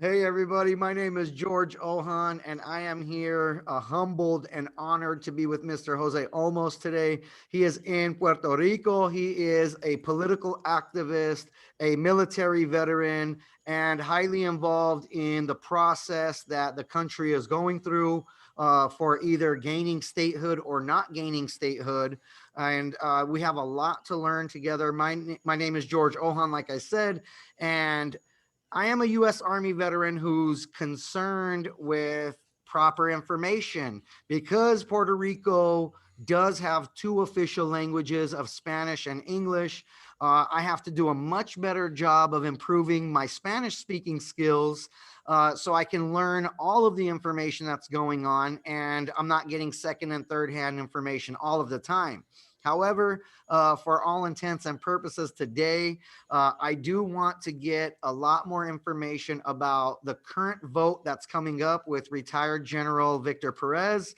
Hey everybody, my name is George Ohan, and I am here humbled and honored to be with Mr. Jose Olmos today. He is in Puerto Rico. He is a political activist, a military veteran, and highly involved in the process that the country is going through for either gaining statehood or not gaining statehood. And we have a lot to learn together. My name is George Ohan, like I said, and I am a U.S. Army veteran who's concerned with proper information because Puerto Rico does have two official languages of Spanish and English. I have to do a much better job of improving my Spanish speaking skills so I can learn all of the information that's going on and I'm not getting second and third hand information all of the time. However, for all intents and purposes today, I do want to get a lot more information about the current vote that's coming up with retired General Víctor Pérez,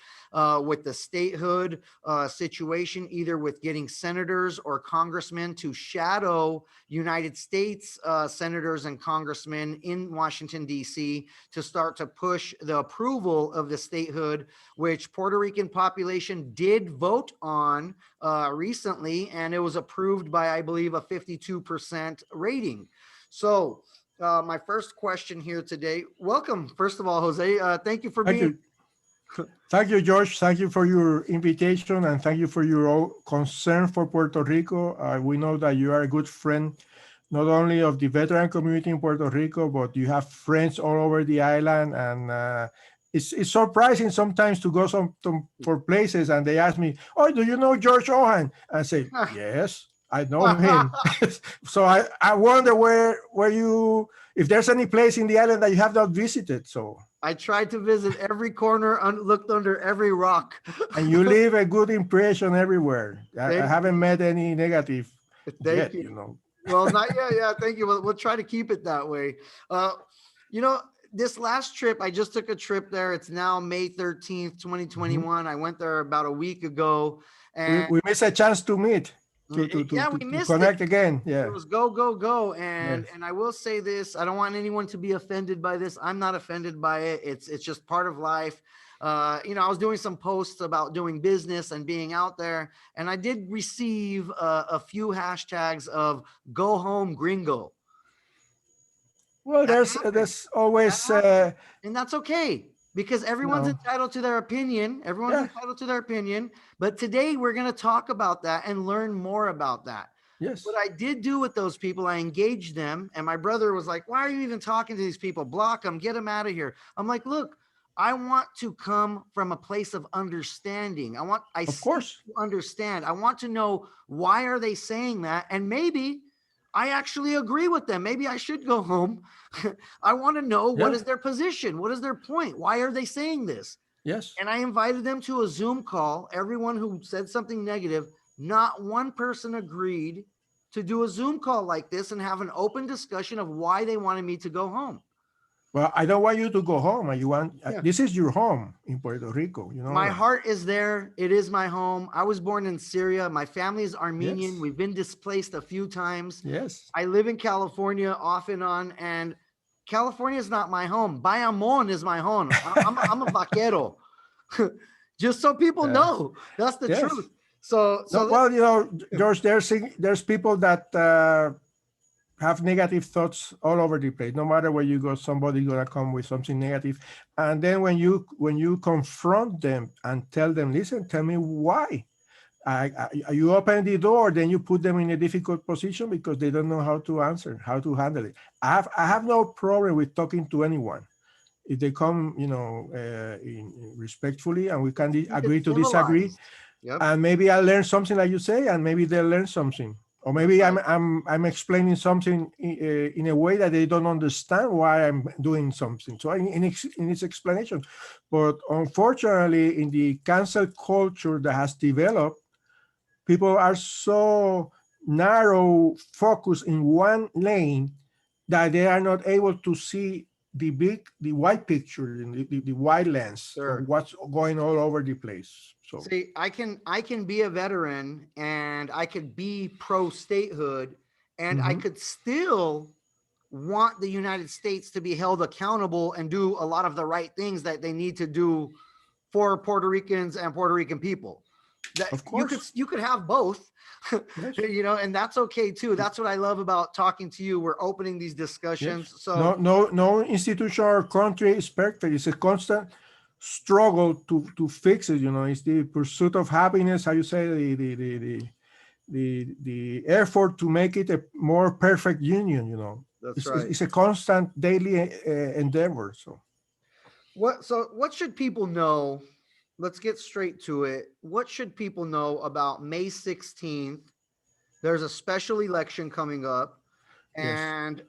with the statehood situation, either with getting senators or congressmen to shadow United States senators and congressmen in Washington, D.C., to start to push the approval of the statehood, which Puerto Rican population did vote on recently, and it was approved by, I believe, a 52% rating. So, my first question here today. Welcome, first of all, Jose. Thank you for Thank being. you. Thank you, George. Thank you for your invitation and thank you for your concern for Puerto Rico. We know that you are a good friend, not only of the veteran community in Puerto Rico, but you have friends all over the island. And it's surprising sometimes to go for places and they ask me, "Oh, do you know George Ohan?" I say, "Yes, I know him." So I wonder where you, if there's any place in the island that you have not visited. So. I tried to visit every corner, looked under every rock. And you leave a good impression everywhere. I Thank haven't met any negative Thank yet, you. Well, not yet. Yeah, thank you. We'll try to keep it that way. Uh, you know, this last trip, I just took a trip there. It's now May 13th, Mhm. 2021. I went there about a week ago, and We missed a chance to meet, yeah, we to missed it. connect again. It Yeah. was go, go, go. And Yes. and I will say this, I don't want anyone to be offended by this. I'm not offended by it. It's just part of life. I was doing some posts about doing business and being out there, and I did receive a few hashtags of "Go home, Gringo." Well, That happened. there's That always happened. And that's okay because you everyone's know entitled to their opinion. Everyone's yeah, entitled to their opinion. But today we're going to talk about that and learn more about that. What yes, I did do with those people, I engaged them. And my brother was like, "Why are you even talking to these people? Block them, get them out of here." I'm like, "Look, I want to come from a place of understanding. I of seek course, to understand. I want to know why are they saying that? And maybe I actually agree with them. Maybe I should go home. I want to know what yeah, is their position? What is their point? Why are they saying this?" yes. And I invited them to a Zoom call. Everyone who said something negative, not one person agreed to do a Zoom call like this and have an open discussion of why they wanted me to go home. Well, I don't want you to go home. You want Yeah. this is your home in Puerto Rico. You know My that. heart is there. It is my home. I was born in Syria. My family is Armenian. Yes, We've been displaced a few times. yes. I live in California off and on, and California is not my home. Bayamon is my home. I'm a vaquero. Just so people Yeah. know, that's the Yes. truth. So, No, so well, George, there's people that have negative thoughts all over the place. No matter where you go, somebody's gonna come with something negative. And then when you confront them and tell them, listen, tell me why. You open the door, then you put them in a difficult position because they don't know how to answer, how to handle it. I have no problem with talking to anyone if they come, respectfully, and we can keep it agree to disagree, civilized. Yep, and maybe I'll learn something like you say, and maybe they'll learn something, or that's maybe I'm right. I'm I'm explaining something in a way that they don't understand why I'm doing something. So in its explanation, but unfortunately, in the cancel culture that has developed, people are so narrow focused in one lane that they are not able to see the wide picture, the wide lens of Sure. what's going all over the place. So See, I can be a veteran and I could be pro statehood and I mhm. could still want the United States to be held accountable and do a lot of the right things that they need to do for Puerto Ricans and Puerto Rican people. That Of course. you could have both, Yes. and that's okay too. That's what I love about talking to you. We're opening these discussions. Yes. So No institution or country is perfect. It's a constant struggle to fix it. It's the pursuit of happiness. How you say the effort to make it a more perfect union. that's right. It's a constant daily endeavor. So What should people know? Let's get straight to it. What should people know about May 16th? There's a special election coming up, yes. and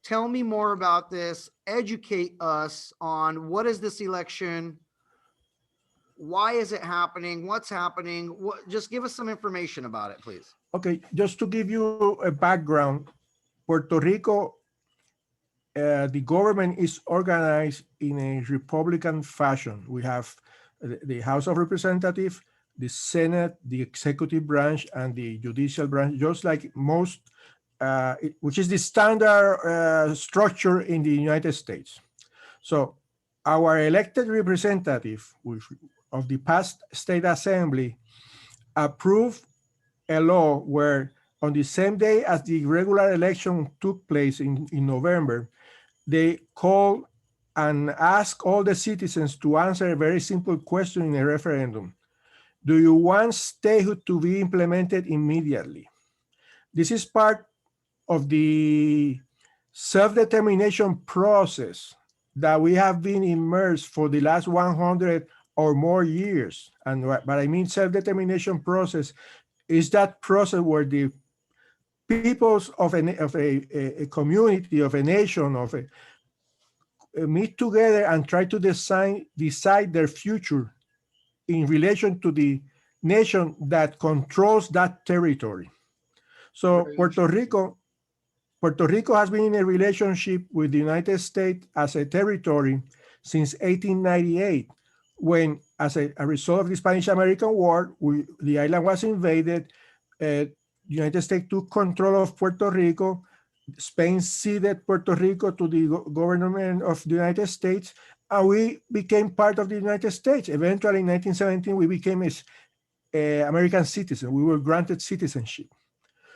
tell me more about this. Educate us on what is this election? Why is it happening? What's happening? Just give us some information about it, please. Okay, just to give you a background, Puerto Rico, the government is organized in a Republican fashion. We have the House of Representatives, the Senate, the executive branch, and the judicial branch, just like most, which is the standard structure in the United States. So our elected representative of the past state assembly approved a law where on the same day as the regular election took place in November, they called and asked all the citizens to answer a very simple question in a referendum. Do you want statehood to be implemented immediately? This is part of the self-determination process that we have been immersed for the last 100 or more years. And what I mean self-determination process is that process where the peoples of a community, of a nation, meet together and try to decide their future in relation to the nation that controls that territory. So Puerto Rico has been in a relationship with the United States as a territory since 1898, when, as a result of the Spanish-American War, the island was invaded. The United States took control of Puerto Rico. Spain ceded Puerto Rico to the government of the United States, and we became part of the United States. Eventually, in 1917, we became American citizens. We were granted citizenship.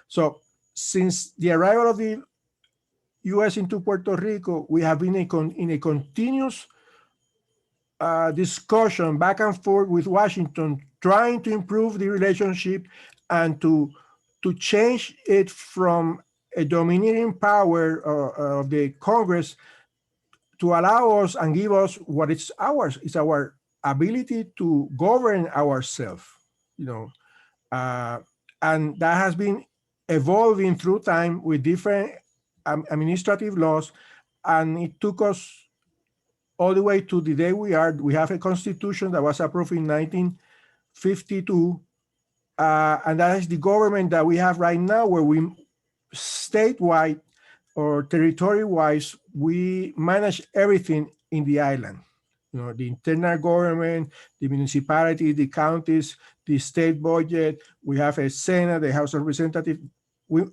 So since the arrival of the U.S. into Puerto Rico, we have been in a continuous discussion back and forth with Washington, trying to improve the relationship and to change it from a dominating power of the Congress to allow us and give us what is ours. It's our ability to govern ourselves, and that has been evolving through time with different administrative laws, and it took us all the way to the day we are. We have a constitution that was approved in 1952, and that is the government that we have right now, where we statewide or territory-wise, we manage everything in the island. The internal government, the municipality, the counties, the state budget. We have a Senate, the House of Representatives.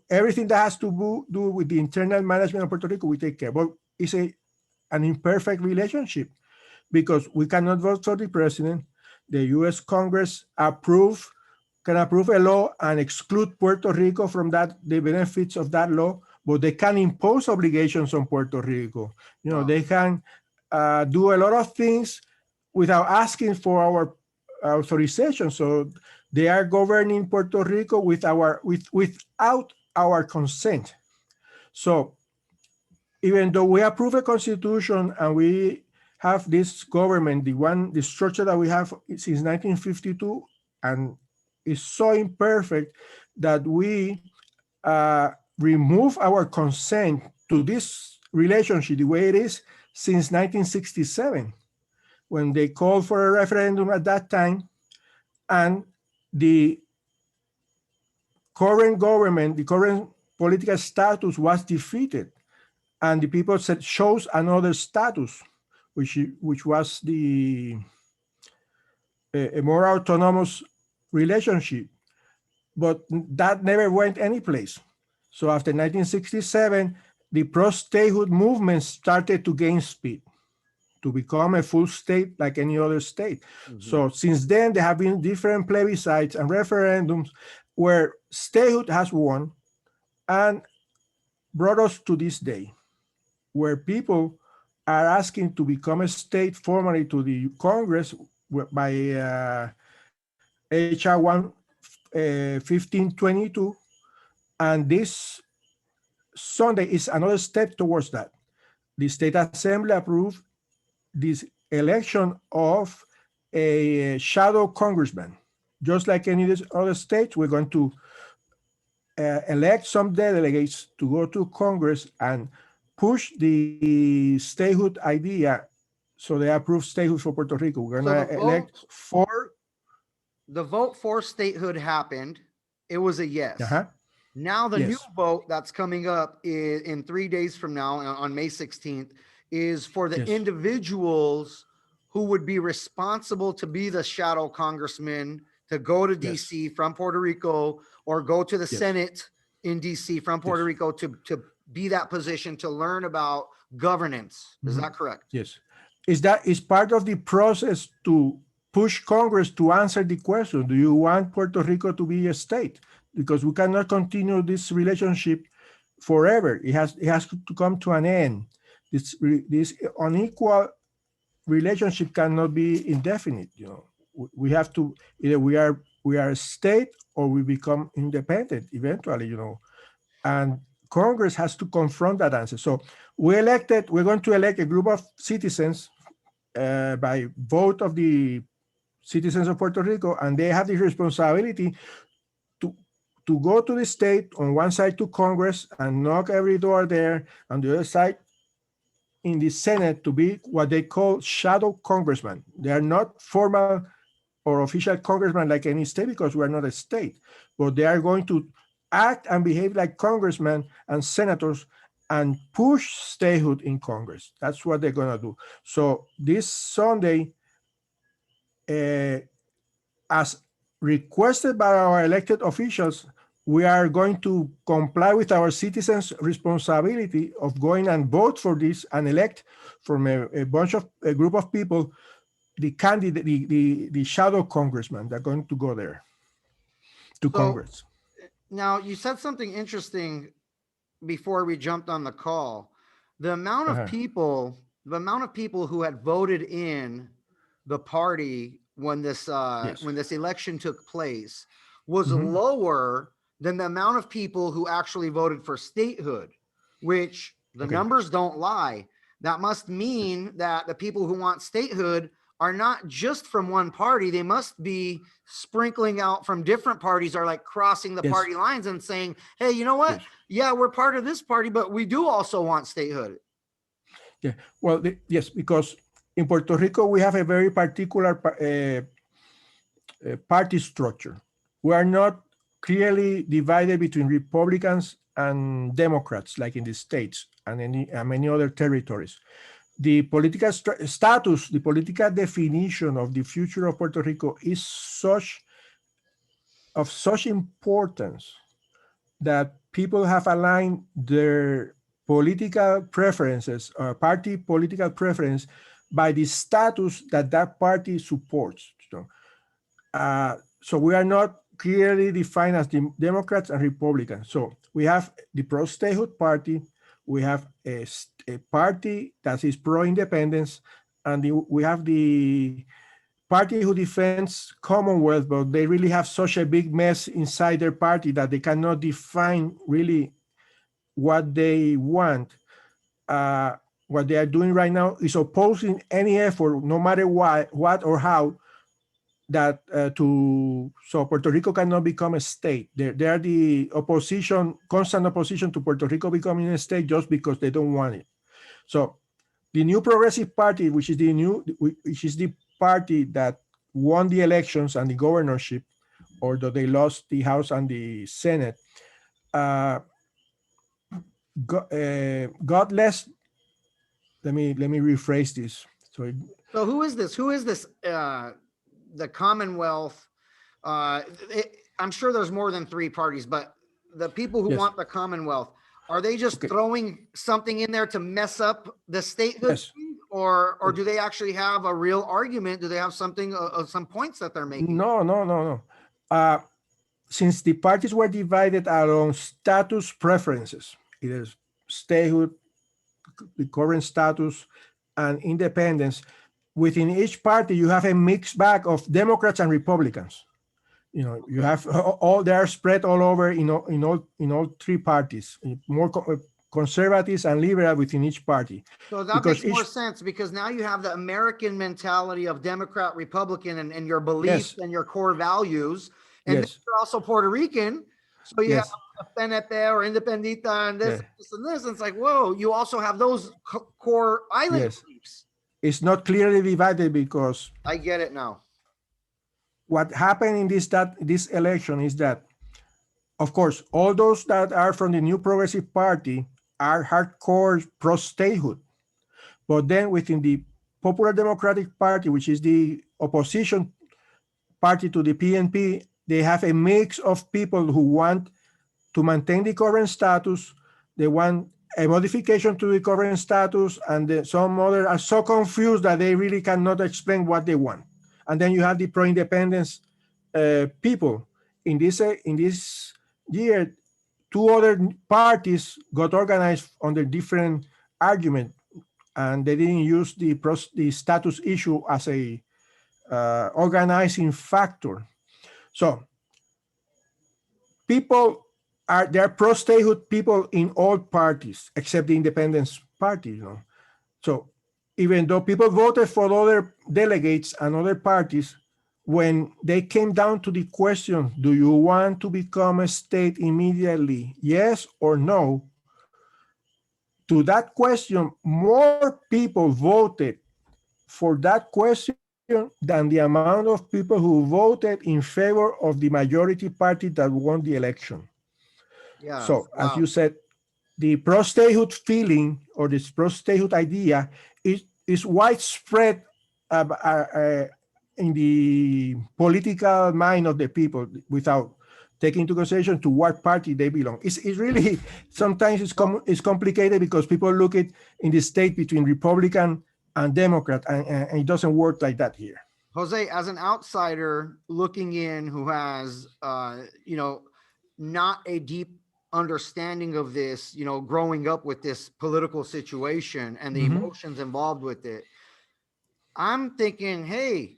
Everything that has to do with the internal management of Puerto Rico, we take care. But it's an imperfect relationship because we cannot vote for the president. The U.S. Congress can approve a law and exclude Puerto Rico from the benefits of that law, but they can impose obligations on Puerto Rico. They can do a lot of things without asking for our authorization. So they are governing Puerto Rico without our consent. So even though we approve a constitution and we have this government, the structure that we have since 1952, and is so imperfect that we remove our consent to this relationship the way it is since 1967, when they called for a referendum at that time, and the current government, the current political status was defeated, and the people chose another status, which was a more autonomous relationship, but that never went anyplace. So after 1967, the pro-statehood movement started to gain speed, to become a full state like any other state. So since then, there have been different plebiscites and referendums where statehood has won and brought us to this day, where people are asking to become a state formally to the Congress by HR 1522. And this Sunday is another step towards that. The State Assembly approved this election of a shadow congressman. Just like any other state, we're going to elect some delegates to go to Congress and push the statehood idea. So they approve statehood for Puerto Rico. We're going to elect four. The vote for statehood happened. It was a yes. Now the new vote that's coming up in 3 days from now on May 16th is for the individuals who would be responsible to be the shadow congressman to go to DC from Puerto Rico or go to the Senate in DC from Puerto Rico to be that position to learn about governance. Is that correct? Yes. Is part of the process to push Congress to answer the question, do you want Puerto Rico to be a state? Because we cannot continue this relationship forever. It has to come to an end. This unequal relationship cannot be indefinite. You know, we have to either we are a state or we become independent eventually. You know, and Congress has to confront that answer. So we're going to elect a group of citizens by vote of the citizens of Puerto Rico, and they have the responsibility to go to the state on one side to Congress and knock every door there, on the other side in the Senate to be what they call shadow congressmen. They are not formal or official congressmen like any state because we are not a state, but they are going to act and behave like congressmen and senators and push statehood in Congress. That's what they're going to do. So this Sunday, as requested by our elected officials, we are going to comply with our citizens' responsibility of going and vote for this and elect from a group of people, the candidate, the shadow congressman that are going to go there to Congress. Now, you said something interesting before we jumped on the call. The amount of people who had voted in the party when this election took place was lower than the amount of people who actually voted for statehood, which the numbers don't lie. That must mean that the people who want statehood are not just from one party. They must be sprinkling out from different parties, or like crossing the party lines and saying, hey, you know what? Yeah, we're part of this party, but we do also want statehood. Yeah, well, yes, because in Puerto Rico, we have a very particular party structure. We are not clearly divided between Republicans and Democrats, like in the States and many other territories. The political status, the political definition of the future of Puerto Rico is of such importance that people have aligned their political preferences or party political preference by the status that party supports. So we are not clearly defined as the Democrats and Republicans. So we have the pro-statehood party, we have a party that is pro-independence, and we have the party who defends Commonwealth, but they really have such a big mess inside their party that they cannot define really what they want. What they are doing right now is opposing any effort, no matter what or how, that so Puerto Rico cannot become a state. They are the constant opposition to Puerto Rico becoming a state just because they don't want it. So the New Progressive Party, which is the party that won the elections and the governorship, although they lost the House and the Senate, God less. Let me rephrase this. So who is this? Who is this? The Commonwealth. I'm sure there's more than 3 parties, but the people who want the Commonwealth, Are they just Okay. throwing something in there to mess up the statehood? Yes. Thing? Or do they actually have a real argument? Do they have something, some points that they're making? No. Since the parties were divided along status preferences, either statehood, the current status, and independence, within each party you have a mixed bag of Democrats and Republicans. You know, you have all, they are spread all over in all three parties, more conservatives and liberal within each party. So that Because makes more each, sense, because now you have the American mentality of Democrat, Republican, and your beliefs yes, and your core values. And then yes, you're also Puerto Rican. So you have yes, a PNP or Independita and yeah, this and this. And it's like, whoa, you also have those core island yes. beliefs. It's not clearly divided because I get it now. what happened in this election is that, of course, all those that are from the New Progressive Party are hardcore pro-statehood. But then within the Popular Democratic Party, which is the opposition party to the PNP, they have a mix of people who want to maintain the current status. They want a modification to the current status, and some others are so confused that they really cannot explain what they want. And then you have the pro-independence people. In this year, two other parties got organized under different argument, and they didn't use the status issue as a organizing factor. So there are pro-statehood people in all parties except the independence party, you know. So even though people voted for other delegates and other parties, when they came down to the question, do you want to become a state immediately, yes or no? To that question, more people voted for that question than the amount of people who voted in favor of the majority party that won the election. Yeah. So, as Wow. you said, the pro-statehood feeling or this pro-statehood idea is widespread in the political mind of the people without taking into consideration to what party they belong. It's really, sometimes it's complicated because people look at in the state between Republican and Democrat, and it doesn't work like that here. Jose, as an outsider looking in who has, not a deep understanding of this, growing up with this political situation and the emotions involved with it, I'm thinking, hey,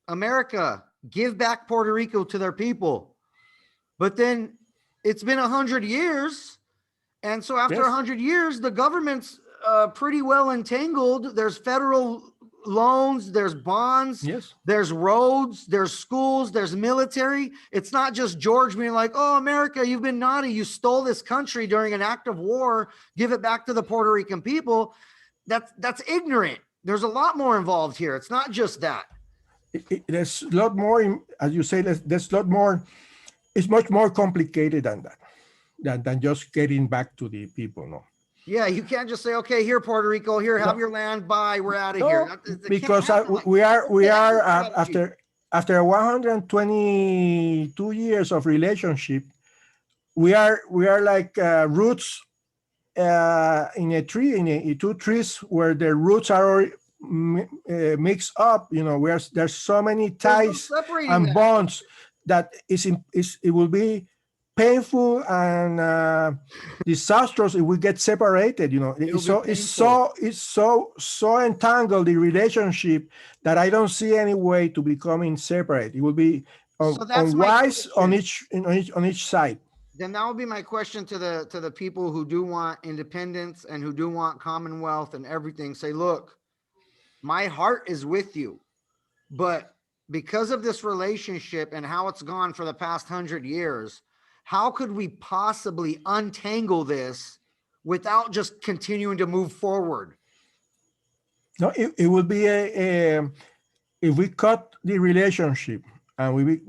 America, give back Puerto Rico to their people. But then it's been 100 years. And so after 100 years, the government's pretty well entangled. There's federal loans, there's bonds, there's roads, there's schools, there's military. It's not just George being like, oh, America, you've been naughty. You stole this country during an act of war. Give it back to the Puerto Rican people. That's ignorant. There's a lot more involved here. It's not just that. There's a lot more, as you say, there's a lot more. It's much more complicated than that, than just getting back to the people, no. Yeah, you can't just say, okay, here, Puerto Rico, here, have your land, bye, we're out of here. Because we are after 122 years of relationship, we are like roots in a tree, in two trees where the roots are mixed up. You know, there's so many ties and bonds that it will be painful and disastrous if we get separated. You know, it's so entangled, the relationship, that I don't see any way to becoming separate. It will be unwise on each side. Then that would be my question to the people who do want independence and who do want Commonwealth and everything. Say, look, my heart is with you, but because of this relationship and how it's gone for the past 100 years, how could we possibly untangle this without just continuing to move forward? No, it would be if we cut the relationship and we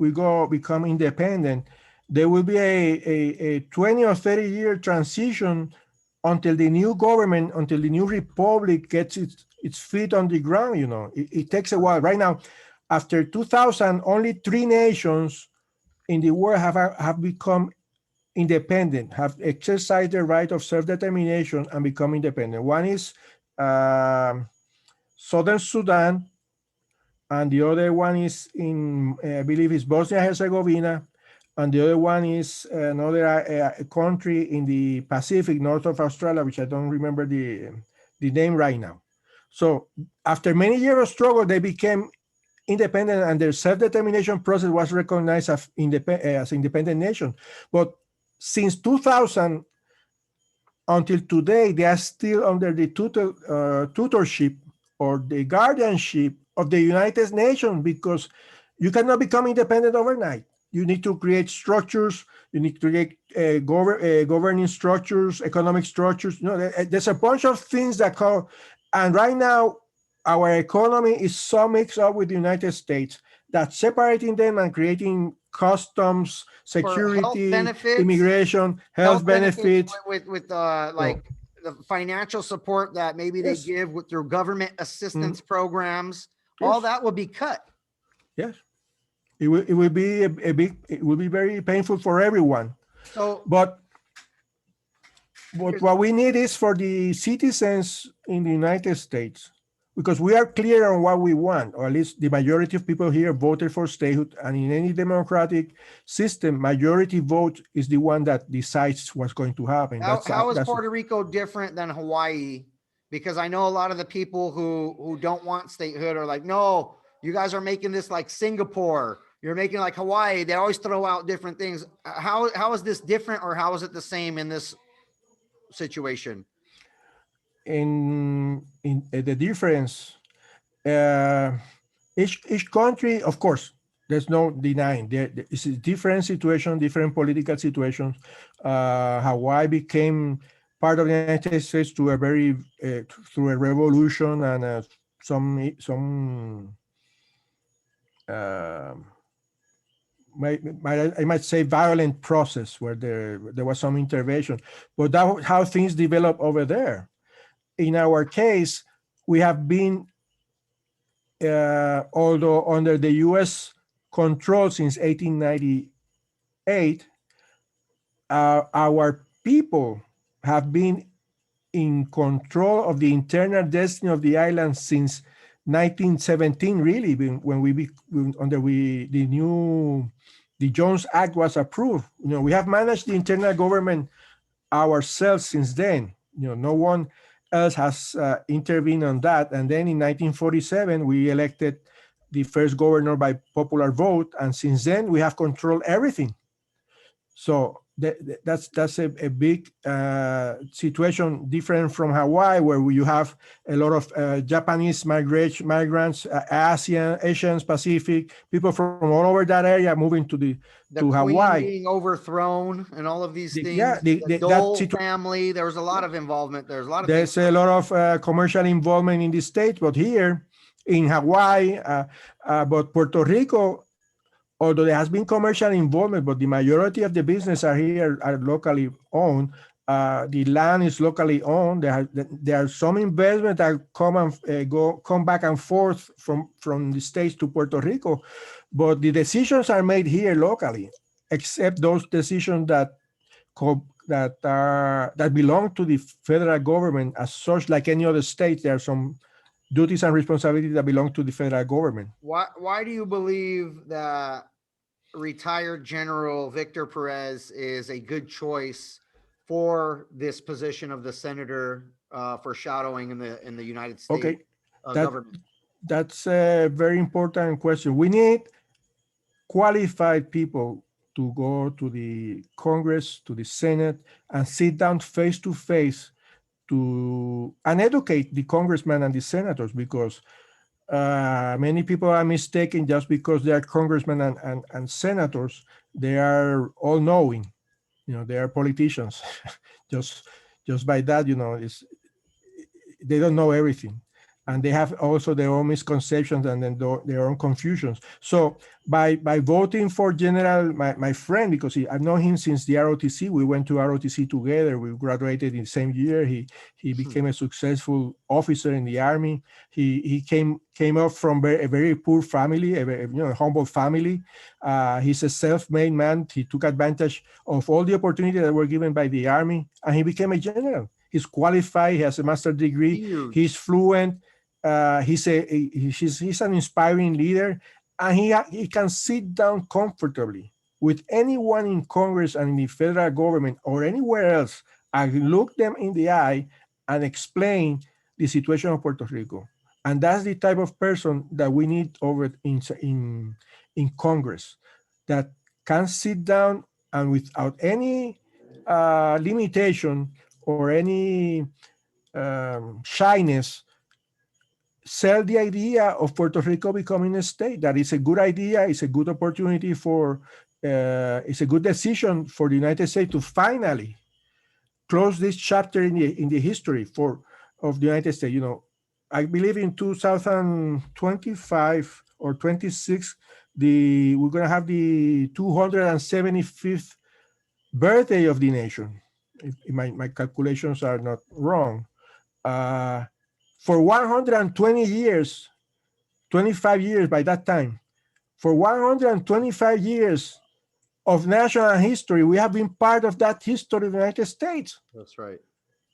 become independent, there will be a 20 or 30 year transition until the new government, until the new republic gets its feet on the ground. You know, it takes a while. Right now, after 2000, only 3 nations in the world have become independent, have exercised the right of self-determination and become independent. One is Southern Sudan, and the other one is in, I believe it's Bosnia-Herzegovina, and the other one is another country in the Pacific, north of Australia, which I don't remember the name right now. So after many years of struggle, they became independent, and their self-determination process was recognized as independent nation. But since 2000 until today, they are still under the tutorship or the guardianship of the United Nations, because you cannot become independent overnight. You need to create structures. You need to create governing structures, economic structures. There's a bunch of things that come. And right now, our economy is so mixed up with the United States that separating them and creating customs, security, immigration, health benefits with like the financial support that maybe they give through government assistance programs, all that will be cut. Yes, it will be it will be very painful for everyone. So, but what we need is for the citizens in the United States, because we are clear on what we want, or at least the majority of people here voted for statehood, and in any democratic system, majority vote is the one that decides what's going to happen. How is Puerto Rico different than Hawaii? Because I know a lot of the people who don't want statehood are like, no, you guys are making this like Singapore. You're making like Hawaii. They always throw out different things. How is this different, or how is it the same in this situation? In the difference, each country, of course, there's no denying there is a different situation, different political situations. Hawaii became part of the United States through a very through a revolution and some I might say violent process where there was some intervention, but that's how things develop over there. In our case, we have been, although under the U.S. control since 1898, our people have been in control of the internal destiny of the island since 1917. Really, when the Jones Act was approved. We have managed the internal government ourselves since then. No one else has intervened on that. And then in 1947, we elected the first governor by popular vote. And since then, we have controlled everything. So that's a big situation, different from Hawaii, where you have a lot of Japanese migrants, Asians, Pacific, people from all over that area moving to Hawaii. Being overthrown and all of these things. The Dole family, there was a lot of involvement. There's a lot of commercial involvement in the States, but here in Hawaii, but Puerto Rico, although there has been commercial involvement, but the majority of the business are here, are locally owned. The land is locally owned. There are some investment that come back and forth from the States to Puerto Rico, but the decisions are made here locally, except those decisions that belong to the federal government as such. Like any other state, there are some duties and responsibilities that belong to the federal government. Why do you believe that retired General Víctor Pérez is a good choice for this position of the senator for shadowing in the United States government? That's a very important question. We need qualified people to go to the Congress, to the Senate, and sit down face to face and educate the congressmen and the senators, because many people are mistaken just because they are congressmen and senators. They are all knowing, they are politicians. just by that, they don't know everything. and they have also their own misconceptions and then their own confusions. So by voting for General, my friend, because I've known him since the ROTC, we went to ROTC together. We graduated in the same year. He became a successful officer in the army. He came up from a very poor family, a humble family. He's a self-made man. He took advantage of all the opportunities that were given by the army, and he became a general. He's qualified. He has a master's degree. Huge. He's fluent. He's an inspiring leader, and he can sit down comfortably with anyone in Congress and in the federal government or anywhere else and look them in the eye and explain the situation of Puerto Rico. And that's the type of person that we need over in Congress, that can sit down and without any limitation or any shyness, sell the idea of Puerto Rico becoming a state. That is a good idea. It's a good opportunity for, it's a good decision for the United States to finally close this chapter in the history of the United States. You know, I believe in 2025 or 26, we're going to have the 275th birthday of the nation. If my calculations are not wrong. For 120 years, 25 years by that time, for 125 years of national history, we have been part of that history of the United States. That's right.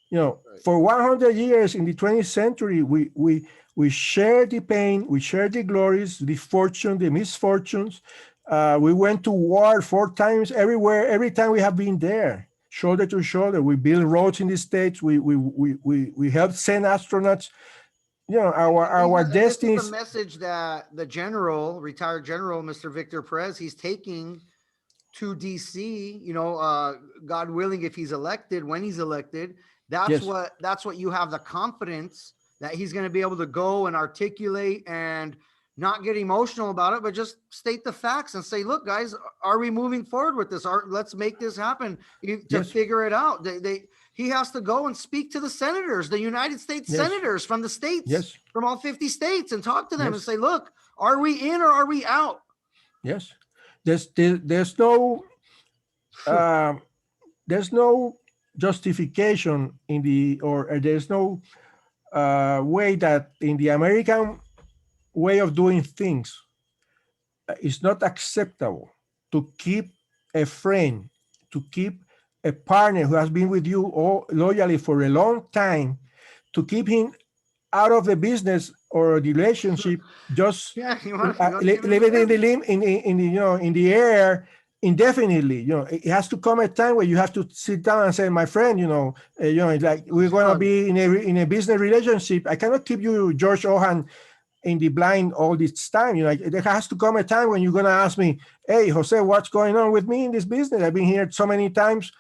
You know, for 100 years in the 20th century, we shared the pain, we shared the glories, the fortune, the misfortunes. We went to war 4 times everywhere. Every time we have been there, shoulder to shoulder. We built roads in the States. We helped send astronauts. You know, our destiny. This is the message that the general, retired general, Mr. Víctor Pérez, he's taking to DC. You know, God willing, if he's elected, when he's elected, that's what you have the confidence that he's going to be able to go and articulate and not get emotional about it, but just state the facts and say, look, guys, are we moving forward with this? Let's make this happen to figure it out. He has to go and speak to the senators, the United States senators from the states, from all 50 states, and talk to them and say, look, are we in or are we out? Yes. There's no justification there's no way that in the American way of doing things, it's not acceptable to keep a friend, to keep a partner who has been with you loyally for a long time, to keep him out of the business or the relationship, just leave it in the air indefinitely. You know, it has to come a time where you have to sit down and say, my friend, like we're going to be in a business relationship. I cannot keep you, George Olmos, in the blind all this time. You know, there has to come a time when you're going to ask me, hey, Jose, what's going on with me in this business? I've been here so many times.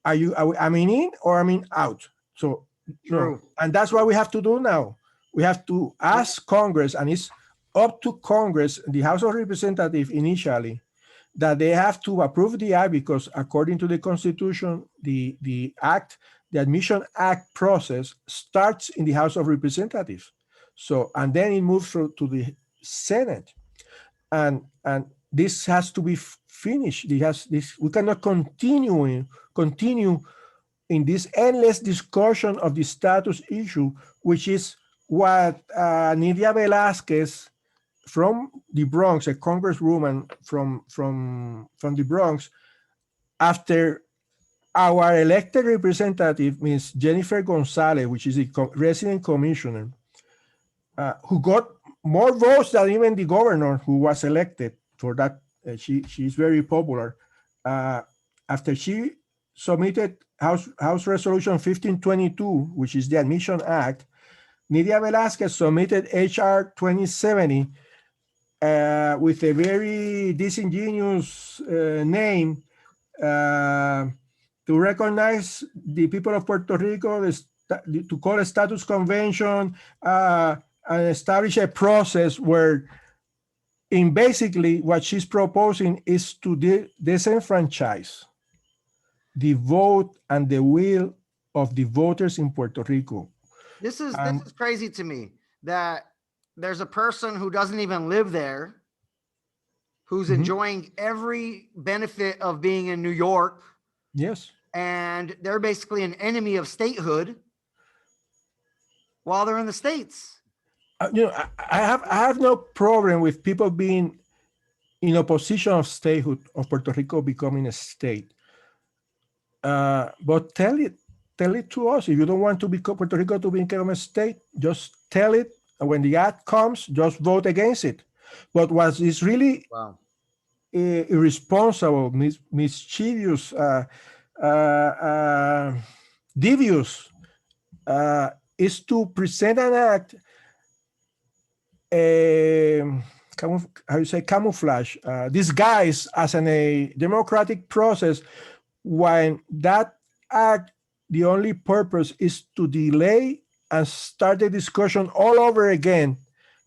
I'm in or I'm out? So, and that's what we have to do now. We have to ask Congress, and it's up to Congress, the House of Representatives initially, that they have to approve the act, because according to the Constitution, the Admission Act process starts in the House of Representatives. So, and then it moves to the Senate, and this has to be finished. We cannot continue in this endless discussion of the status issue, which is what Nidia Velázquez from the Bronx, a congresswoman from the Bronx, after our elected representative, Ms. Jennifer Gonzalez, which is the resident commissioner, who got more votes than even the governor who was elected for that. She's very popular. After she submitted House Resolution 1522, which is the Admission Act, Nidia Velázquez submitted HR 2070 with a very disingenuous name to recognize the people of Puerto Rico, to call a status convention, and establish a process where, in basically what she's proposing is to disenfranchise the vote and the will of the voters in Puerto Rico. This is crazy to me. that there's a person who doesn't even live there, who's enjoying every benefit of being in New York. Yes. And they're basically an enemy of statehood while they're in the States. I have no problem with people being in opposition of statehood of Puerto Rico becoming a state. But tell it to us. If you don't want to become Puerto Rico to become a state, just tell it. And when the act comes, just vote against it. But what is really irresponsible, mischievous, devious, is to present an act, how you say, camouflage, disguised as a democratic process, when that act, the only purpose is to delay and start the discussion all over again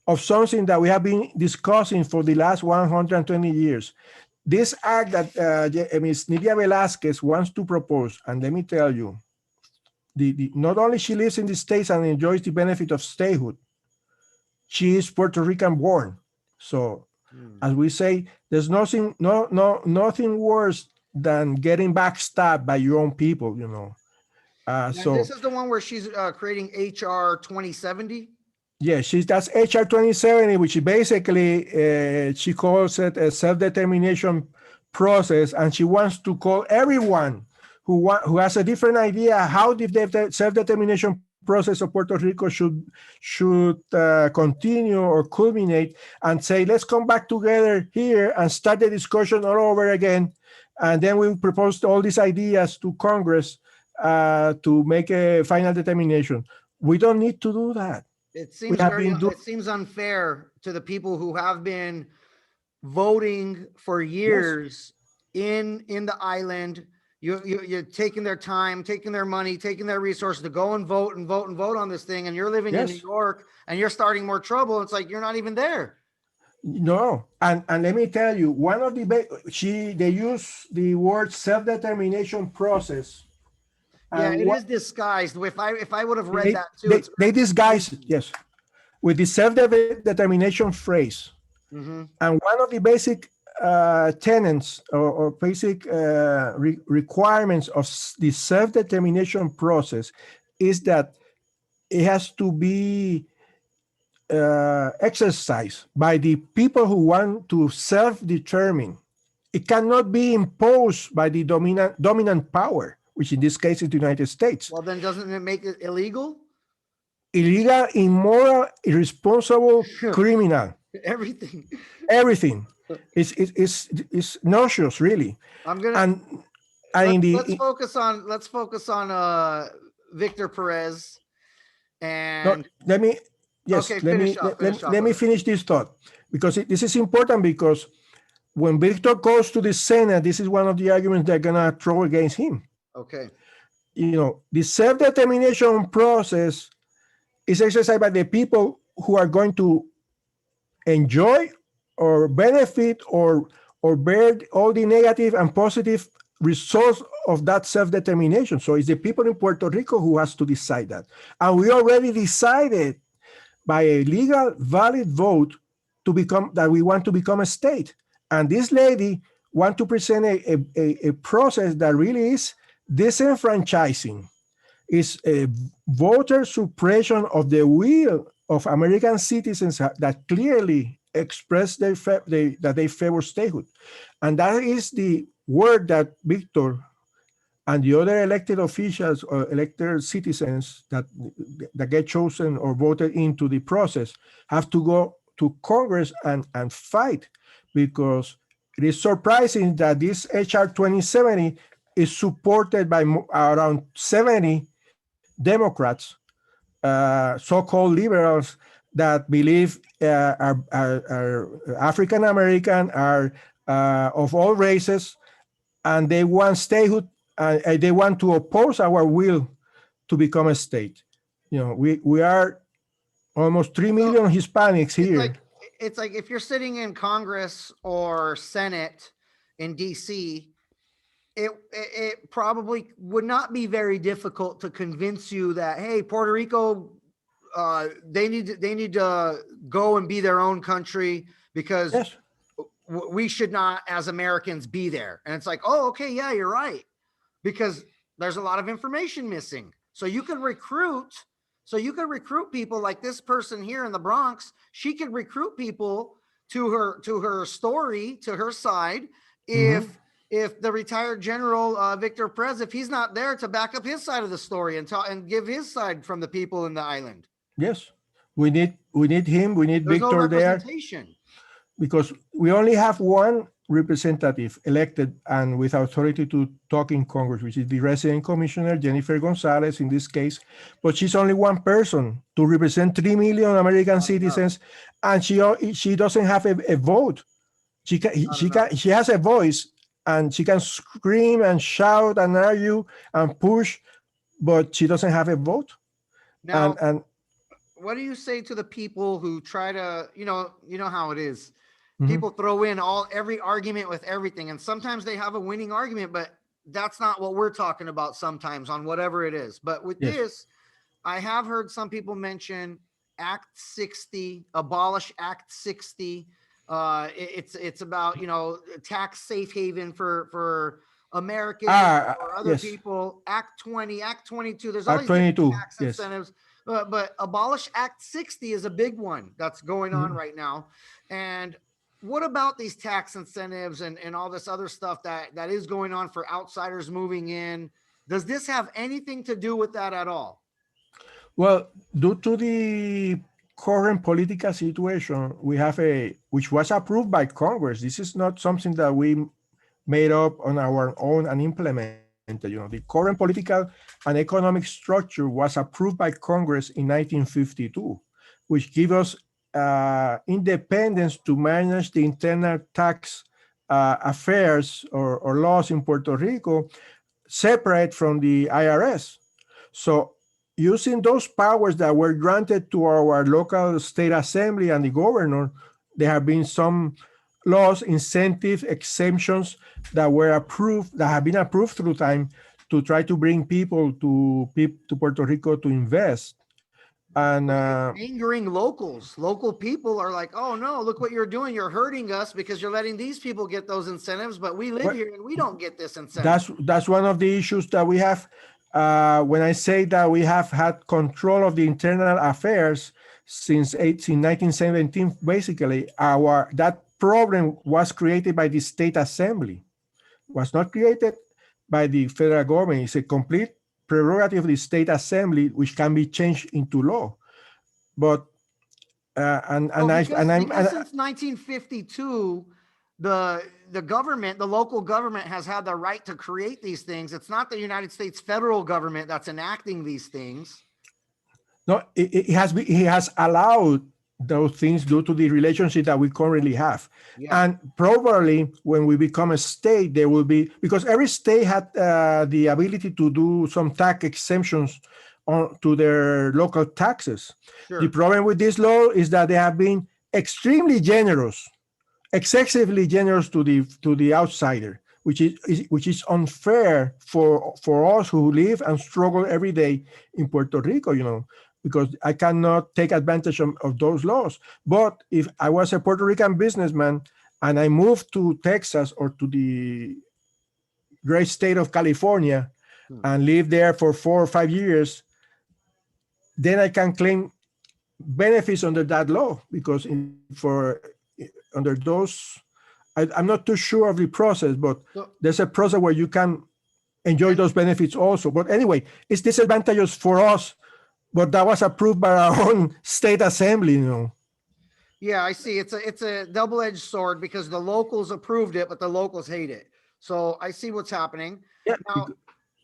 of something that we have been discussing for the last 120 years. This act that Ms. Nidia Velasquez wants to propose, and let me tell you, not only she lives in the States and enjoys the benefit of statehood, she is Puerto Rican born. So as we say, there's nothing worse than getting backstabbed by your own people, So this is the one where she's creating HR 2070. Yeah, that's HR 2070, which basically she calls it a self-determination process, and she wants to call everyone who has a different idea how the self-determination process of Puerto Rico should continue or culminate, and say, let's come back together here and start the discussion all over again. And then we propose all these ideas to Congress to make a final determination. We don't need to do that. It seems unfair to the people who have been voting for years in the island. You're taking their time, taking their money, taking their resources to go and vote on this thing. And you're living in New York and you're starting more trouble. It's like, you're not even there. No. And let me tell you, one of they use the word self-determination process. Yeah, it is disguised. If I would have read that too. They disguise it, yes, with the self-determination phrase. And one of the basic tenets or basic requirements of the self-determination process is that it has to be exercised by the people who want to self-determine. It cannot be imposed by the dominant power, which in this case is the United States. Well, then doesn't it make it illegal? Illegal, immoral, irresponsible, criminal. Everything. It's nauseous, really. Let's focus on Víctor Pérez. And no, let me finish this thought, because this is important, because when Víctor goes to the Senate, this is one of the arguments they're gonna throw against him. Okay. The self-determination process is exercised by the people who are going to enjoy or benefit or bear all the negative and positive results of that self-determination. So it's the people in Puerto Rico who has to decide that. And we already decided by a legal, valid vote that we want to become a state. And this lady wants to present a process that really is disenfranchising. It's a voter suppression of the will of American citizens that clearly express that they favor statehood. And that is the word that Víctor and the other elected officials or elected citizens that get chosen or voted into the process have to go to Congress and fight, because it is surprising that this HR 2070 is supported by around 70 Democrats, so-called liberals, that believe are African American, are of all races, and they want statehood. They want to oppose our will to become a state. We are almost 3 million Hispanics here. It's like if you're sitting in Congress or Senate in DC, it probably would not be very difficult to convince you that, hey, Puerto Rico they need to go and be their own country because Yes. we should not, as Americans, be there. And it's like, oh, okay, yeah, you're right, because there's a lot of information missing. So you can recruit. So you can recruit people like this person here in the Bronx. She can recruit people to her story, to her side. If the retired general Victor Pérez, if he's not there to back up his side of the story and give his side from the people in the island, Yes. We need him. We need there's no Víctor there, representation. because we only have one representative elected and with authority to talk in Congress, which is the resident commissioner, Jennifer Gonzalez in this case. But she's only one person to represent 3 million American citizens, and she doesn't have a vote. She has a voice, and she can scream and shout and argue and push, but she doesn't have a vote. Now, And what do you say to the people who try to, you know how it is. Mhm. People throw in every argument with everything, and sometimes they have a winning argument, but that's not what we're talking about sometimes on whatever it is. But with Yes. this, I have heard some people mention Act 60, abolish Act 60. It's about, tax safe haven for Americans or other yes. people. Act 20, Act 22. There's all Act these different 22, tax yes. incentives. But abolish Act 60 is a big one that's going on right now. And what about these tax incentives and all this other stuff that is going on for outsiders moving in? Does this have anything to do with that at all? Well, due to the current political situation, we have which was approved by Congress. This is not something that we made up on our own and implemented. The current political and economic structure was approved by Congress in 1952, which gives us independence to manage the internal tax affairs or laws in Puerto Rico, separate from the IRS. So using those powers that were granted to our local state assembly and the governor, there have been some laws, incentive, exemptions that have been approved through time to try to bring people to Puerto Rico to invest. And angering locals. Local people are like, oh no, look what you're doing. You're hurting us because you're letting these people get those incentives, but we live here and we don't get this incentive. That's one of the issues that we have. When I say that we have had control of the internal affairs since 1917, basically, that problem was created by the state assembly, was not created by the federal government. It's a complete prerogative of the state assembly, which can be changed into law. But because since 1952, the government, the local government, has had the right to create these things. It's not the United States federal government that's enacting these things. No, it has allowed those things due to the relationship that we currently have. Yeah. And probably when we become a state, there will be, because every state had the ability to do some tax exemptions to their local taxes. Sure. The problem with this law is that they have been extremely generous, excessively generous to the outsider, which is unfair for us who live and struggle every day in Puerto Rico, because I cannot take advantage of those laws. But if I was a Puerto Rican businessman and I moved to Texas or to the great state of California and lived there for 4 or 5 years, then I can claim benefits under that law, because under those, I'm not too sure of the process, but there's a process where you can enjoy those benefits also. But anyway, it's disadvantageous for us, but that was approved by our own state assembly, Yeah, I see. It's a double-edged sword because the locals approved it, but the locals hate it. So I see what's happening. Yeah, now,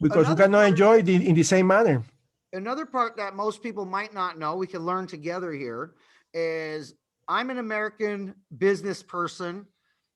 because we cannot enjoy it in the same manner. Another part that most people might not know, we can learn together here, is I'm an American business person.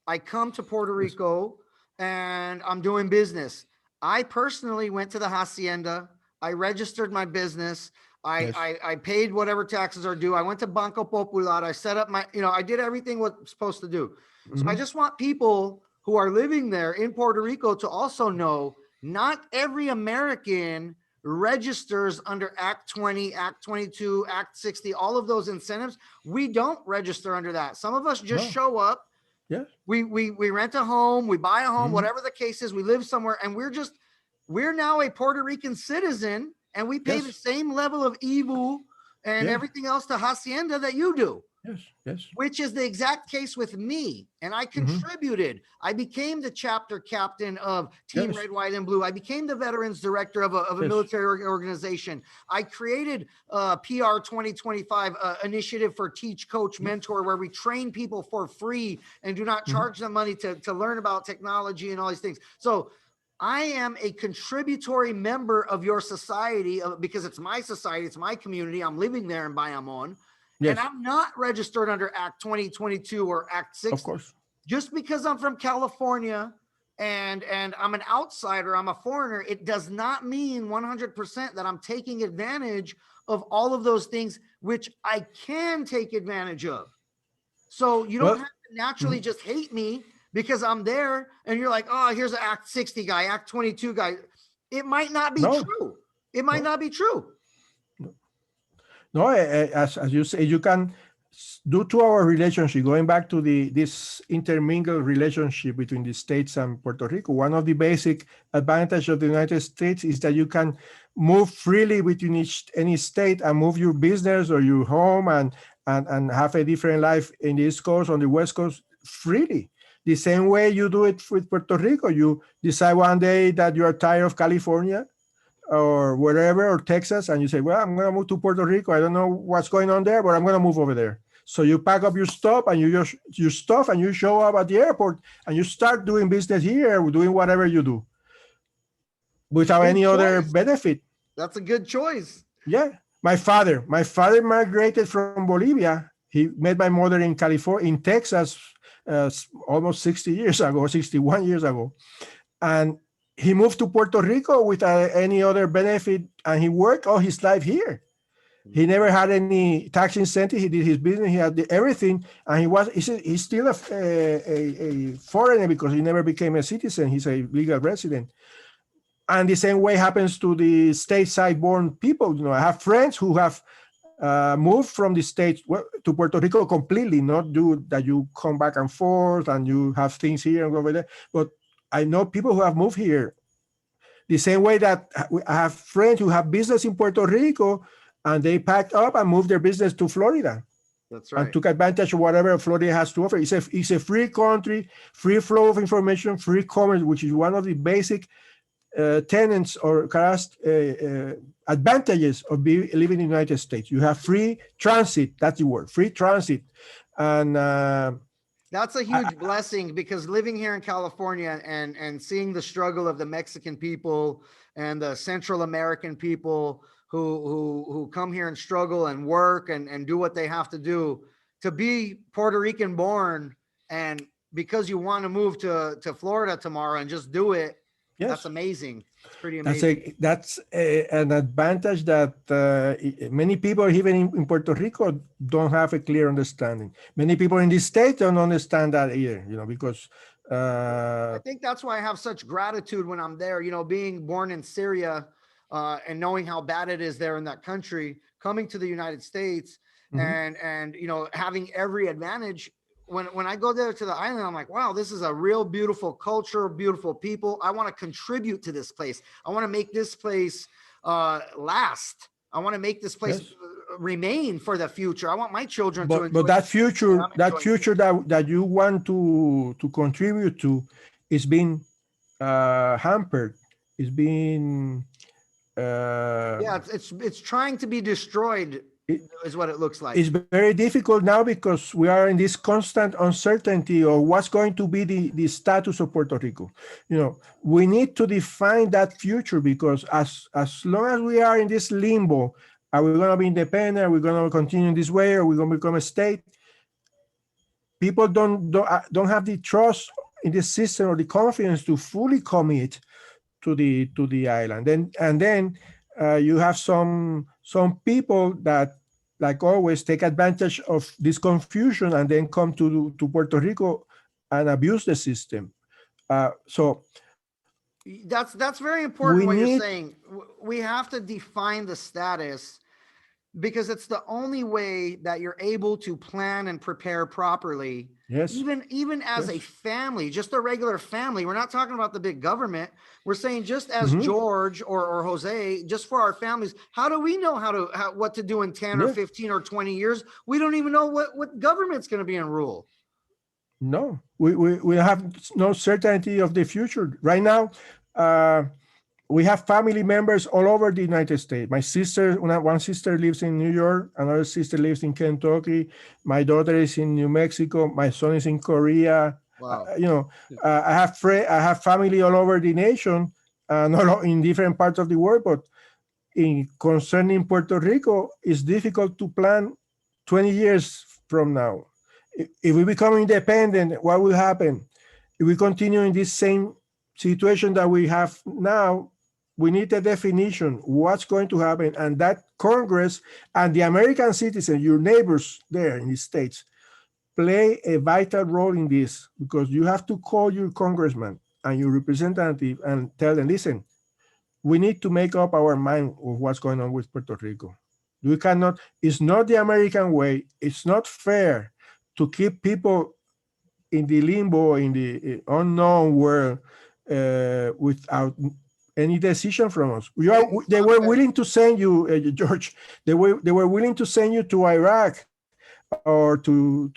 I come to Puerto Rico and I'm doing business. I personally went to the hacienda. I registered my business. I paid whatever taxes are due. I went to Banco Popular. I set up I did everything what I'm supposed to do. So I just want people who are living there in Puerto Rico to also know not every American registers under Act 20, Act 22, Act 60, all of those incentives. We don't register under that. Some of us just No. show up. Yeah. We rent a home, we buy a home, Mhm. whatever the case is, we live somewhere, and we're now a Puerto Rican citizen, and we pay Yes. the same level of EVU and Yeah. everything else to Hacienda that you do. Yes. Yes. Which is the exact case with me. And I contributed. I became the chapter captain of Team Yes. Red, White, and Blue. I became the veterans director of a Yes. military organization. I created PR 2025 initiative for Teach, Coach, Mentor, where we train people for free and do not charge them money to learn about technology and all these things. So I am a contributory member of your society because it's my society, it's my community. I'm living there in Bayamon. Yes. And I'm not registered under Act 2022 or Act 60. Of course. Just because I'm from California and I'm an outsider, I'm a foreigner, it does not mean 100% that I'm taking advantage of all of those things, which I can take advantage of. So you don't have to naturally just hate me because I'm there and you're like, oh, here's an Act 60 guy, Act 22 guy. It might not be true. It might not be true. No, as you say, you can due to our relationship, going back to this intermingled relationship between the States and Puerto Rico, one of the basic advantages of the United States is that you can move freely between any state and move your business or your home and have a different life in the East Coast, on the West Coast, freely. The same way you do it with Puerto Rico. You decide one day that you are tired of California or wherever, or Texas, and you say, well, I'm going to move to Puerto Rico. I don't know what's going on there, but I'm going to move over there. So you pack up your stuff and you show up at the airport and you start doing business here, doing whatever you do without any other benefit. That's a good choice. Yeah. My father migrated from Bolivia. He met my mother in California, in Texas, almost 60 years ago, 61 years ago. And he moved to Puerto Rico without any other benefit, and he worked all his life here. He never had any tax incentive. He did his business. He had everything, and he's still a foreigner because he never became a citizen. He's a legal resident. And the same way happens to the stateside-born people. You know, I have friends who have moved from the States to Puerto Rico completely, not do that you come back and forth and you have things here and over there, but I know people who have moved here the same way that I have friends who have business in Puerto Rico and they packed up and moved their business to Florida. That's right. And took advantage of whatever Florida has to offer. It's a free country, free flow of information, free commerce, which is one of the basic tenets or advantages of living in the United States. You have free transit. That's the word, free transit. And that's a huge blessing, because living here in California and seeing the struggle of the Mexican people and the Central American people who come here and struggle and work and do what they have to do, to be Puerto Rican born, and because you want to move to Florida tomorrow and just do it, yes. That's amazing. It's pretty amazing. That's an advantage that many people, even in Puerto Rico, don't have a clear understanding. Many people in the state don't understand that either, you know, because I think that's why I have such gratitude when I'm there, you know, being born in Syria and knowing how bad it is there in that country, coming to the United States and you know, having every advantage. When I go there to the island, I'm like, wow, this is a real beautiful culture, beautiful people. I want to contribute to this place. I want to make this place last. I want to make this place remain for the future. I want my children to enjoy. But that future that you want to contribute to is being hampered. It's being it's trying to be destroyed. Is what it looks like. It's very difficult now because we are in this constant uncertainty of what's going to be the status of Puerto Rico. You know, we need to define that future, because as long as we are in this limbo, are we going to be independent? Are we going to continue this way? Are we going to become a state? People don't have the trust in the system or the confidence to fully commit to the island. Then you have some people that, like always, take advantage of this confusion and then come to Puerto Rico and abuse the system. So That's very important We what you're need, saying. We have to define the status because it's the only way that you're able to plan and prepare properly. yes, Even as a yes. family, just a regular family. We're not talking about the big government. We're saying just as Mhm. George or Jose, just for our families, how do we know what to do in 10 or Yeah. 15 or 20 years? We don't even know what government's going to be in rule. No, we have no certainty of the future. Right now, uh, we have family members all over the United States. My sister, one sister lives in New York, another sister lives in Kentucky. My daughter is in New Mexico. My son is in Korea. Wow. I have family all over the nation, not in different parts of the world. But in concerning Puerto Rico, it's difficult to plan 20 years from now. If we become independent, what will happen? If we continue in this same situation that we have now, we need a definition what's going to happen, and that Congress and the American citizens, your neighbors there in the States, play a vital role in this, because you have to call your congressman and your representative and tell them, listen, we need to make up our mind of what's going on with Puerto Rico. We cannot, it's not the American way. It's not fair to keep people in the limbo, in the unknown world, without any decision from us. They were willing to send you, George. They were willing to send you to Iraq or to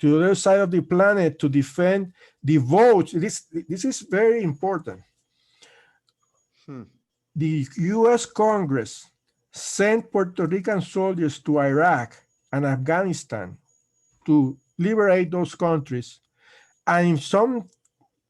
the other side of the planet to defend the votes. This is very important. The U.S. Congress sent Puerto Rican soldiers to Iraq and Afghanistan to liberate those countries. And in some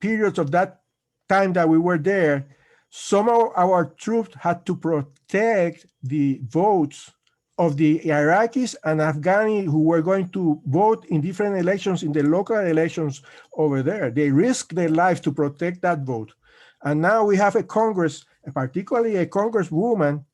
periods of that time that we were there, some of our troops had to protect the votes of the Iraqis and Afghani who were going to vote in different elections, in the local elections over there. They risked their life to protect that vote. And now we have a Congress, particularly a Congresswoman,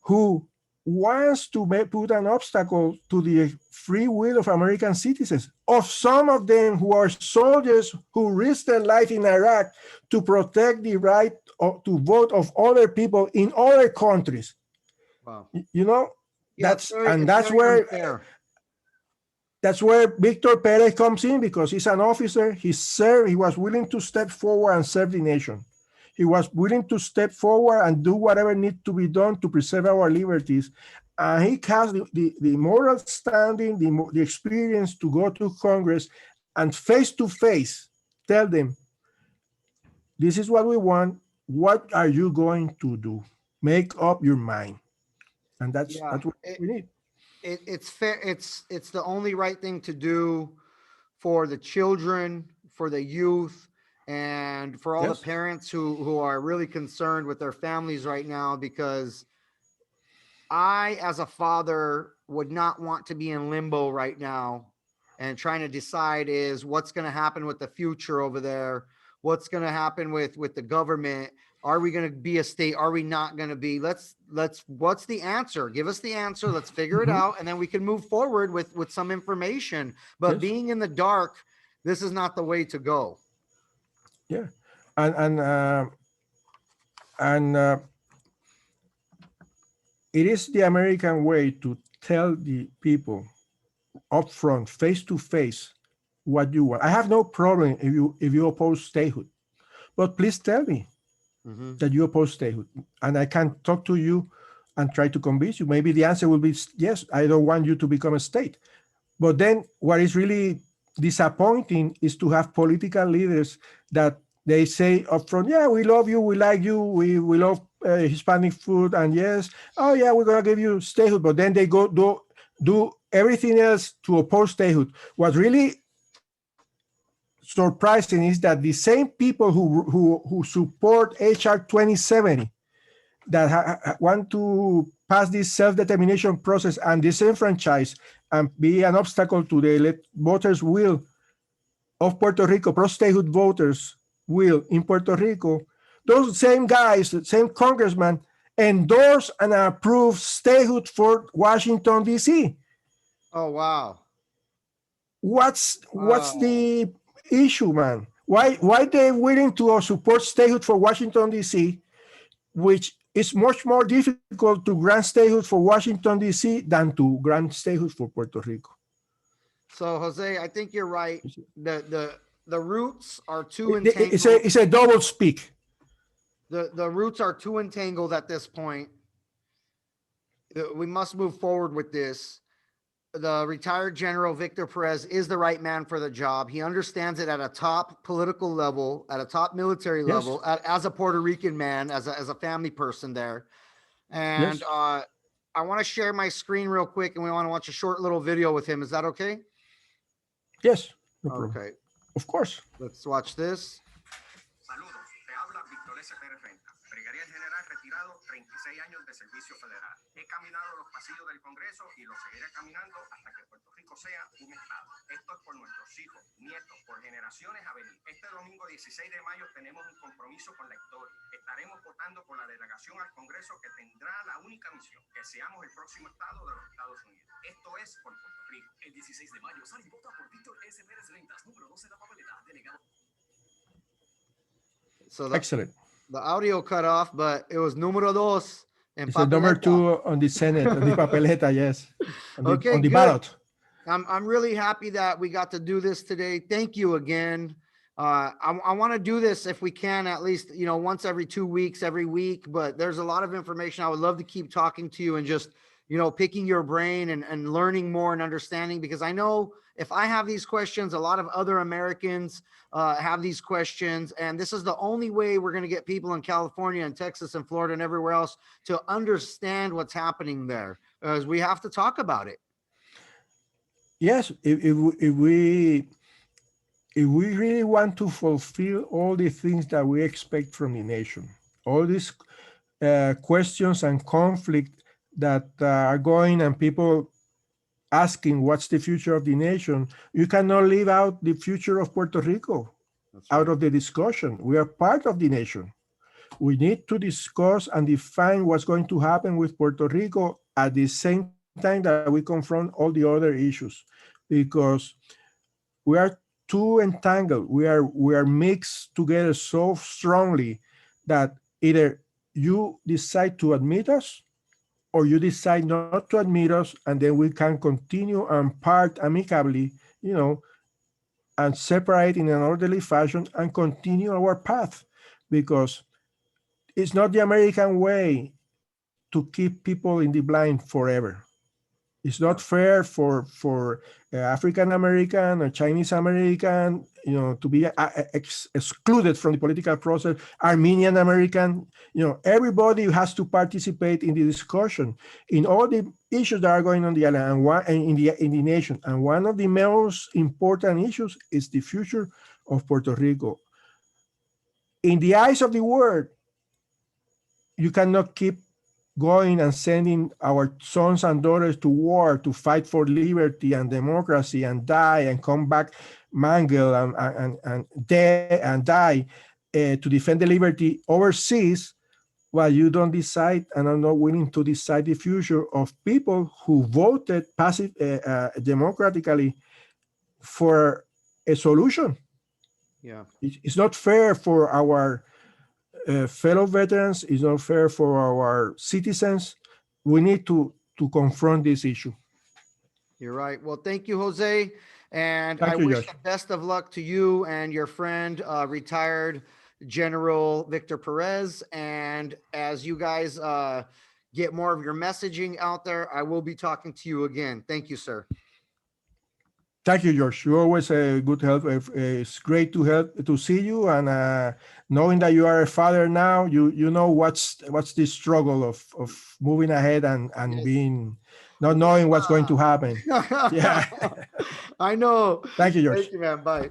who wants to put an obstacle to the free will of American citizens, of some of them who are soldiers who risked their life in Iraq to protect the right to vote of other people in other countries. Wow. You know, Yeah, that's where unfair. That's where Víctor Pérez comes in, because he's an officer. He was willing to step forward and serve the nation. He was willing to step forward and do whatever needs to be done to preserve our liberties. And he has the moral standing, the experience to go to Congress and face to face tell them, this is what we want. What are you going to do? Make up your mind. And that's what we need. It's fair. It's the only right thing to do for the children, for the youth, and for all the parents who are really concerned with their families right now, because I, as a father, would not want to be in limbo right now and trying to decide is what's going to happen with the future over there. What's going to happen with the government? Are we going to be a state? Are we not going to be? What's the answer? Give us the answer. Let's figure it out. And then we can move forward with some information. But being in the dark, this is not the way to go. Yeah. And it is the American way to tell the people up front, face to face, what you want. I have no problem if you oppose statehood, but please tell me that you oppose statehood, and I can talk to you and try to convince you. Maybe the answer will be yes, I don't want you to become a state. But then what is really disappointing is to have political leaders that they say up front, yeah, we love you, we like you, we love Hispanic food, and yes, oh yeah, we're gonna give you statehood, but then they go do everything else to oppose statehood. What really surprising is that the same people who support HR 2070 that want to pass this self-determination process and disenfranchise and be an obstacle to the voters' will of Puerto Rico, pro-statehood voters' will in Puerto Rico, those same guys, the same congressman, endorse and approve statehood for Washington, D.C. Oh, wow. What's the issue, man? why they willing to support statehood for Washington, D.C., which is much more difficult to grant statehood for Washington, D.C. than to grant statehood for Puerto Rico. So Jose, I think you're right. The roots are too entangled. It's a double speak. The roots are too entangled at this point. We must move forward with this. The retired General Víctor Pérez is the right man for the job. He understands it at a top political level, at a top military level, as a Puerto Rican man, as a family person there. And I want to share my screen real quick, and we want to watch a short little video with him. Is that okay? Yes. No problem. Okay. Of course. Let's watch this. Saludos, te habla Víctor Pérez Rentas, brigadier general retirado, 36 años de servicio federal. He caminado los pasillos del Congreso y lo seguiré caminando hasta que Puerto Rico sea un estado. Esto es por nuestros hijos, nietos, por generaciones a venir. Este domingo 16 de mayo tenemos un compromiso con la historia. Estaremos votando por la delegación al Congreso que tendrá la única misión, que seamos el próximo estado de los Estados Unidos. Esto es por Puerto Rico. El 16 de mayo sale y vota por Víctor Pérez Rentas, número 12 de la papeleta, delegado. So Excellent. The audio cut off, but it was número dos. It's the number 2 on the Senate, on the papeleta, yes. On the Good. ballot. I'm really happy that we got to do this today. Thank you again. I want to do this if we can, at least, once every 2 weeks, every week, but there's a lot of information. I would love to keep talking to you and just, picking your brain and learning more and understanding, because I know if I have these questions, a lot of other Americans have these questions, and this is the only way we're going to get people in California and Texas and Florida and everywhere else to understand what's happening there, as we have to talk about it. Yes, if we really want to fulfill all the things that we expect from the nation, all these questions and conflict that are going, and people asking what's the future of the nation, you cannot leave out the future of Puerto Rico out of the discussion. We are part of the nation. We need to discuss and define what's going to happen with Puerto Rico at the same time that we confront all the other issues, because we are too entangled. We are mixed together so strongly that either you decide to admit us or you decide not to admit us, and then we can continue and part amicably, and separate in an orderly fashion and continue our path, because it's not the American way to keep people in the blind forever. It's not fair for African American or Chinese American, to be excluded from the political process. Armenian American, everybody has to participate in the discussion in all the issues that are going on the island and in the nation. And one of the most important issues is the future of Puerto Rico. In the eyes of the world, you cannot keep going and sending our sons and daughters to war to fight for liberty and democracy and die and come back mangled and dead and die to defend the liberty overseas, while you don't decide and are not willing to decide the future of people who voted democratically for a solution. Yeah, it's not fair for our fellow veterans. It's not fair for our citizens. We need to confront this issue. you're right. Well, thank you, Jose. And Thank I you, wish Josh. the best of luck to you and your friend, retired General Víctor Pérez. And as you guys get more of your messaging out there, I will be talking to you again. Thank you, sir. Thank you, George. You're always a good help. It's great to see you, and knowing that you are a father now, you know what's the struggle of moving ahead and Yes. being not knowing what's going to happen. Yeah. I know. Thank you, George. Thank you, man. Bye.